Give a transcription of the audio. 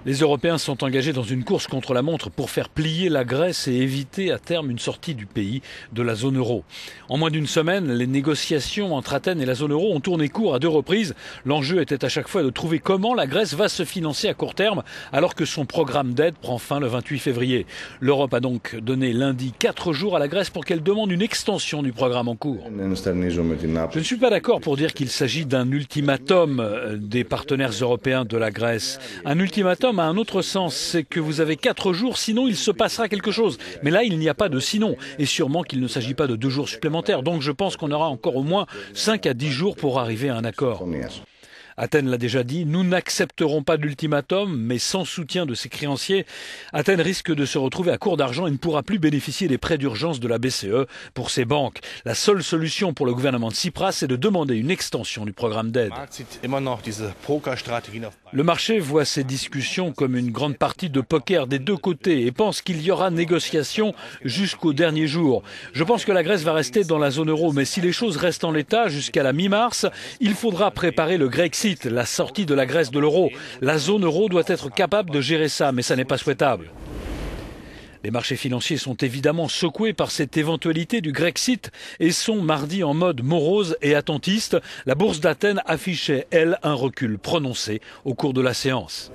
Les Européens sont engagés dans une course contre la montre pour faire plier la Grèce et éviter à terme une sortie du pays de la zone euro. En moins d'une semaine, les négociations entre Athènes et la zone euro ont tourné court à 2 reprises. L'enjeu était à chaque fois de trouver comment la Grèce va se financer à court terme alors que son programme d'aide prend fin le 28 février. L'Europe a donc donné lundi 4 jours à la Grèce pour qu'elle demande une extension du programme en cours. Je ne suis pas d'accord pour dire qu'il s'agit d'un ultimatum des partenaires européens de la Grèce. Un ultimatum a un autre sens, c'est que vous avez 4 jours, sinon il se passera quelque chose. Mais là, il n'y a pas de sinon. Et sûrement qu'il ne s'agit pas de 2 jours supplémentaires. Donc je pense qu'on aura encore au moins 5 à 10 jours pour arriver à un accord. Athènes l'a déjà dit, nous n'accepterons pas d'ultimatum, mais sans soutien de ses créanciers, Athènes risque de se retrouver à court d'argent et ne pourra plus bénéficier des prêts d'urgence de la BCE pour ses banques. La seule solution pour le gouvernement de Tsipras, c'est de demander une extension du programme d'aide. Le marché voit ces discussions comme une grande partie de poker des deux côtés et pense qu'il y aura négociation jusqu'au dernier jour. Je pense que la Grèce va rester dans la zone euro, mais si les choses restent en l'état jusqu'à la mi-mars, il faudra préparer le Grexit, la sortie de la Grèce de l'euro. La zone euro doit être capable de gérer ça, mais ça n'est pas souhaitable. Les marchés financiers sont évidemment secoués par cette éventualité du Grexit et sont mardi en mode morose et attentiste. La bourse d'Athènes affichait, elle, un recul prononcé au cours de la séance.